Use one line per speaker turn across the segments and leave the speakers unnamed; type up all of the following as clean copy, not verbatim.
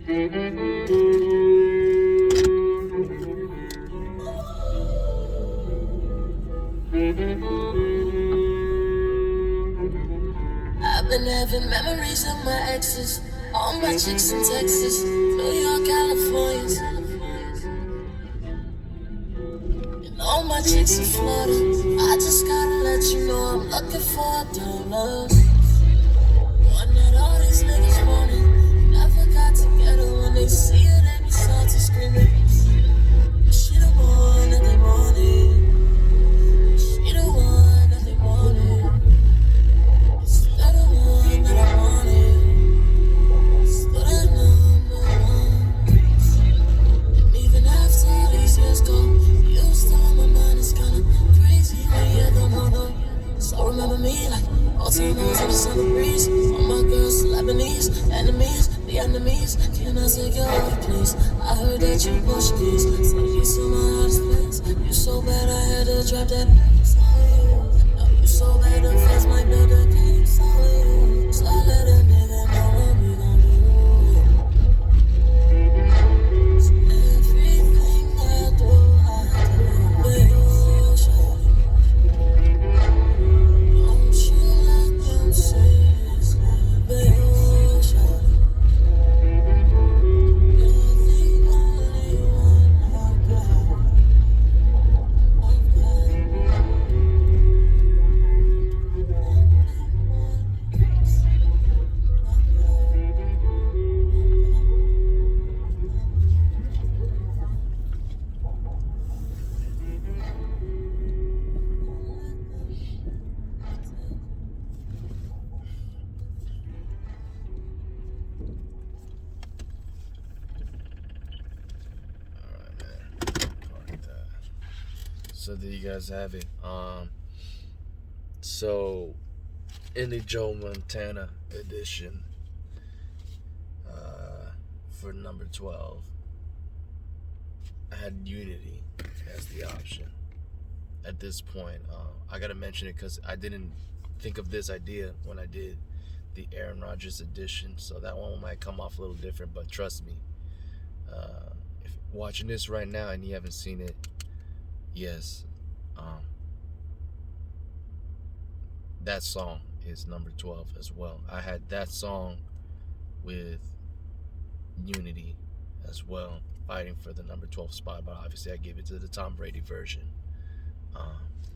I've been having memories of my exes, all my chicks in Texas, New York, California, and all my chicks in Florida. I just gotta let you know I'm looking for a dumb love, one that all these niggas wanted. Never got together. When they see her, they be salty screaming. She the one that they wanted. She the one that they wanted. Still the one that I wanted. Still the number one. And even after all these years go, you still on my mind. It's kinda crazy when you don't know. So remember me like all time those in the summer breeze. All my girls, Lebanese, enemies, the enemies. Can I take your order, please? I heard that you Portuguese. Say you so my hottest place. You so bad I had to drop that. So you so bad the feds might build a case. So let a nigga know what we gon' do. So everything I do for you, shawty. Don't you let them say it's not for you, shawty. You're the only one I've got.
So there you guys have it. So in the Joe Montana edition, for number 12, I had Unity as the option. At this point, I gotta mention it because I didn't think of this idea when I did the Aaron Rodgers edition, so that one might come off a little different. But trust me, if watching this right now and you haven't seen it, yes, that song is number 12 as well. I had that song with Unity as well, fighting for the number 12 spot, but obviously I gave it to the Tom Brady version.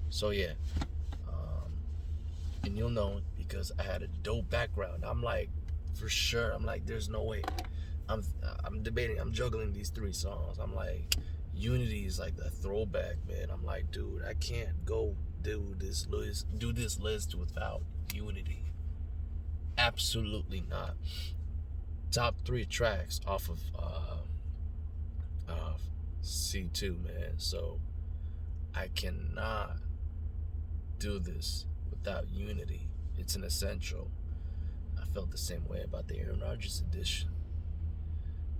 So yeah, and you'll know because I had a dope background. I'm like, for sure, I'm like, there's no way. I'm debating, I'm juggling these three songs. I'm like, Unity is like the throwback, man. I'm like, dude, I can't go do this list without Unity. Absolutely not. Top 3 tracks off of C2, man. So I cannot do this without Unity. It's an essential. I felt the same way about the Aaron Rodgers edition.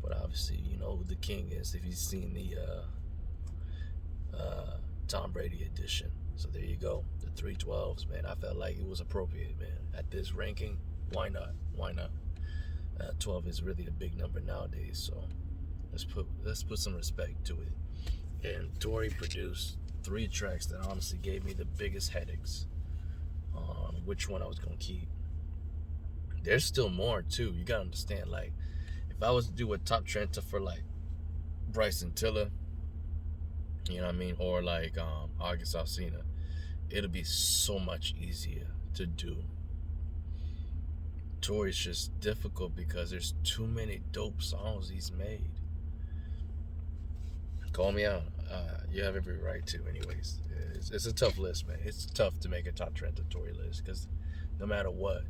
But obviously, you know who the king is if you've seen the Tom Brady edition. So there you go. The 312s, man. I felt like it was appropriate, man. At this ranking, why not? Why not? 12 is really a big number nowadays, so let's put some respect to it. And TORY produced 3 tracks that honestly gave me the biggest headaches on which one I was gonna keep. There's still more too. You gotta understand, like, if I was to do a top Trenta for like Bryson Tiller, you know what I mean, or like August Alsina, it'll be so much easier to do. Tory's just difficult because there's too many dope songs he's made. Call me out. You have every right to, anyways. It's a tough list, man. It's tough to make a top Trenta Tory list because no matter what,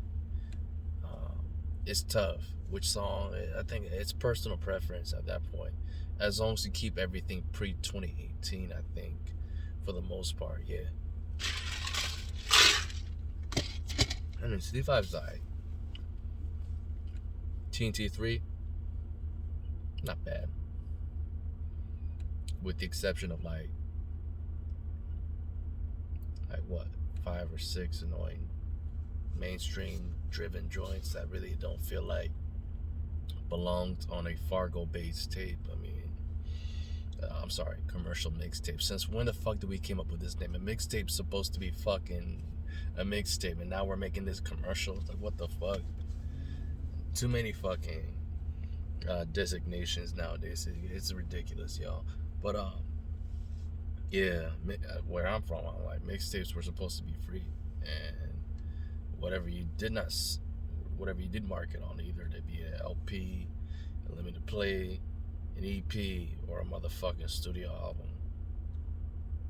it's tough. Which song? I think it's personal preference at that point. As long as you keep everything pre-2018, I think, for the most part, yeah. I mean, CD5's died. TNT 3, not bad. With the exception of like what, 5 or 6 annoying mainstream driven joints that really don't feel like belonged on a Fargo-based tape. I mean, I'm sorry, commercial mixtape. Since when the fuck did we came up with this name? A mixtape's supposed to be fucking a mixtape, and now we're making this commercial. It's like, what the fuck? Too many fucking designations nowadays. It's ridiculous, y'all. But yeah, where I'm from, I'm like, mixtapes were supposed to be free, and whatever you did market on, either to be an LP, a limited play, an EP, or a motherfucking studio album,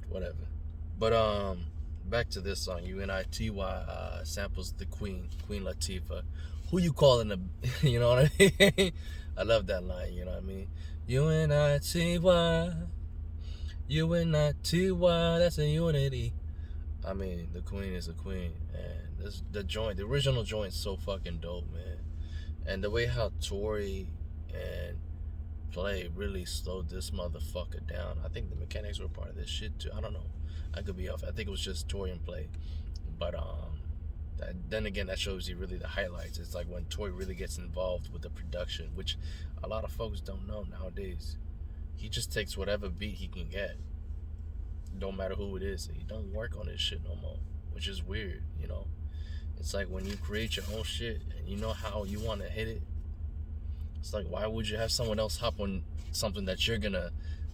whatever. But back to this song, UNITY samples the Queen Latifah. Who you calling the, you know what I mean? I love that line, you know what I mean? UNITY, that's a unity. I mean, the Queen is a queen, and this, the original joint's so fucking dope, man. And the way how TORY and Play really slowed this motherfucker down. I think the mechanics were part of this shit too. I don't know. I could be off. I think it was just TORY and Play. But then again, that shows you really the highlights. It's like when TORY really gets involved with the production, which a lot of folks don't know nowadays. He just takes whatever beat he can get, don't matter who it is. He don't work on his shit no more, which is weird, you know. It's like when you create your own shit and you know how you want to hit it. It's like, why would you have someone else hop on something that you're gonna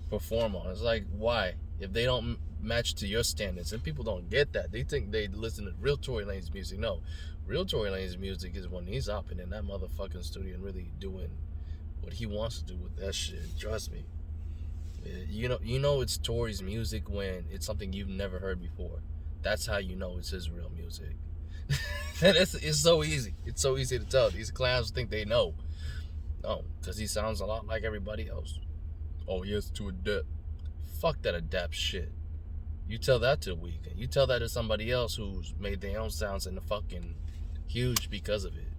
perform on? It's like, why? If they don't match to your standards, and people don't get that, they think they listen to real Tory Lanez music. No, real Tory Lanez music is when he's hopping in that motherfucking studio and really doing what he wants to do with that shit. Trust me. You know it's Tory's music when it's something you've never heard before. That's how you know it's his real music. And it's so easy. It's so easy to tell. These clowns think they know. No, because he sounds a lot like everybody else. Oh, he has to adapt. Fuck that adapt shit. You tell that to Weeknd. You tell that to somebody else who's made their own sounds and fucking huge because of it.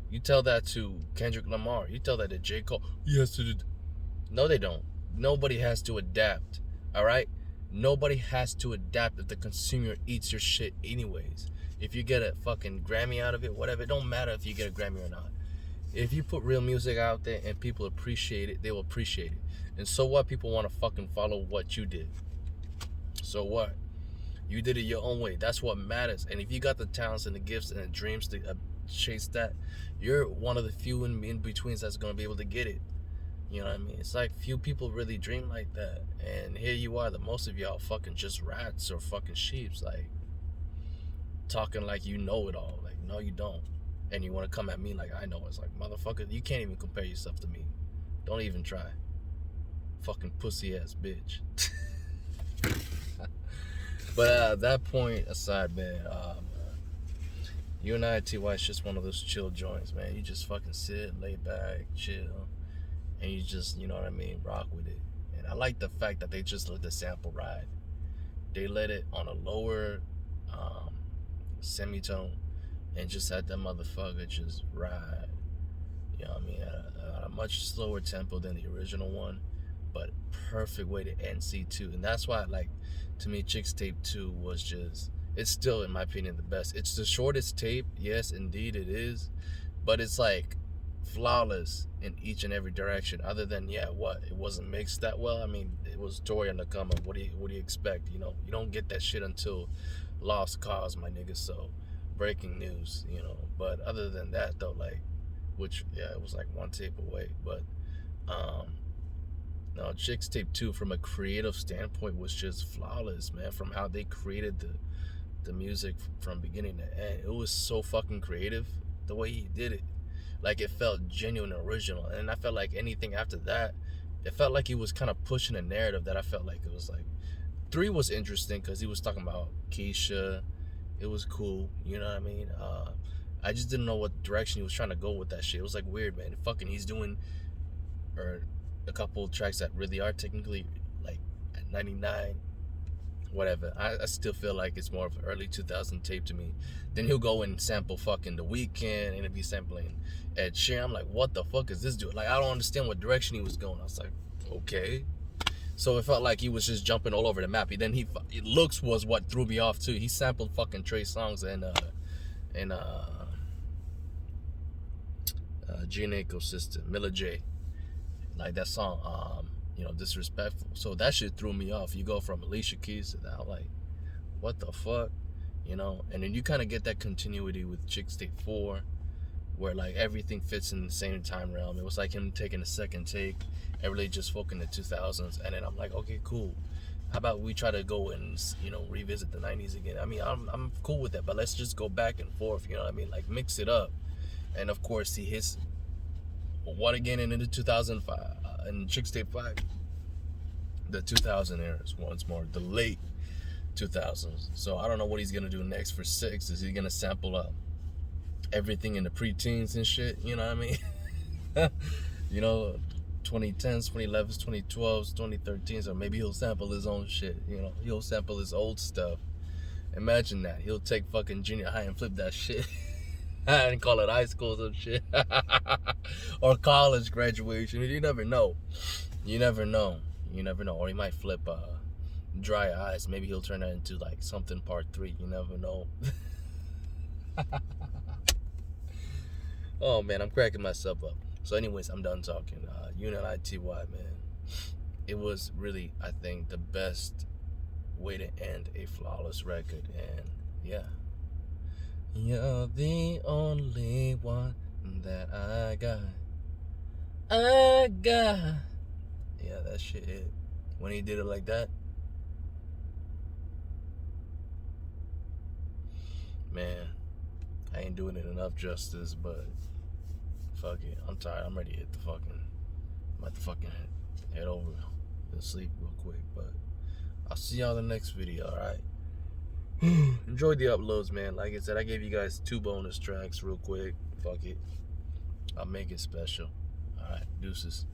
You tell that to Kendrick Lamar. You tell that to J. Cole. He has to. No, they don't. Nobody has to adapt. All right? Nobody has to adapt if the consumer eats your shit anyways. If you get a fucking Grammy out of it, whatever, it don't matter if you get a Grammy or not. If you put real music out there and people appreciate it, they will appreciate it. And so what? People want to fucking follow what you did. So what? You did it your own way. That's what matters. And if you got the talents and the gifts and the dreams to chase that, you're one of the few in-betweens that's going to be able to get it. You know what I mean? It's like few people really dream like that. And here you are, the most of y'all fucking just rats or fucking sheeps. Like, talking like you know it all. Like, no, you don't. And you want to come at me like I know. It's like, motherfucker, you can't even compare yourself to me. Don't even try. Fucking pussy ass bitch. But that point aside, man, UNITY is just one of those chill joints, man. You just fucking sit, lay back, chill, and you just, you know what I mean, rock with it. And I like the fact that they just let the sample ride. They let it on a lower semitone and just had that motherfucker just ride. You know what I mean? At a much slower tempo than the original one, but perfect way to end C2. And that's why, like, to me, Chicks Tape 2 was just, it's still, in my opinion, the best. It's the shortest tape, yes, indeed it is, but it's like flawless in each and every direction. Other than, yeah, what, it wasn't mixed that well. I mean, it was Tory on the come up. What do you expect? You know, you don't get that shit until Lost Cause, my nigga. So breaking news, you know. But other than that, though, like, which, yeah, it was like one tape away. But no, Chicks Tape 2 from a creative standpoint was just flawless, man. From how they created the music from beginning to end, it was so fucking creative the way he did it. Like, it felt genuine and original. And I felt like anything after that, it felt like he was kind of pushing a narrative that I felt like it was like 3 was interesting because he was talking about Keisha. It was cool, you know what I mean? I just didn't know what direction he was trying to go with that shit. It was like weird, man. Fucking, he's doing a couple tracks that really are technically like at 99, whatever. I still feel like it's more of an early 2000 tape to me. Then he'll go and sample fucking The Weeknd and it'll be sampling Ed Sheeran. I'm like, what the fuck is this dude? Like, I don't understand what direction he was going. I was like, okay. So it felt like he was just jumping all over the map. Then looks was what threw me off too. He sampled fucking Trey Songz and Gina Ecosystem, Milla J. Like that song, Disrespectful. So that shit threw me off. You go from Alicia Keys to that, I'm like, what the fuck? And then you kind of get that continuity with Chick State 4, where like everything fits in the same time realm. It was like him taking a second take and really just focusing the 2000s. And then I'm like, okay, cool. How about we try to go and revisit the 90s again? I mean, I'm cool with that, but let's just go back and forth. You know what I mean? Like mix it up. And of course, he hits what again in the 2005 in Chick State 5, the 2000 eras once more, the late 2000s. So I don't know what he's gonna do next for 6. Is he gonna sample up everything in the pre-teens and shit? You know what I mean? 2010s, 2011s, 2012s, 2013s, or maybe he'll sample his own shit. He'll sample his old stuff. Imagine that. He'll take fucking junior high and flip that shit and call it high school or some shit. Or college graduation. You never know. You never know. Or he might flip Dry Eyes. Maybe he'll turn that into like something part 3. You never know. Oh man, I'm cracking myself up. So anyways, I'm done talking. UNITY, man. It was really, I think, the best way to end a flawless record. And yeah, you're the only one that I got. Yeah, that shit hit. When he did it like that, man, I ain't doing it enough justice, but fuck it. I'm tired. I'm ready to hit the fucking, I'm about to fucking head over and sleep real quick. But I'll see y'all in the next video, alright? Enjoy the uploads, man. Like I said, I gave you guys 2 bonus tracks real quick. Fuck it. I'll make it special. Alright, deuces.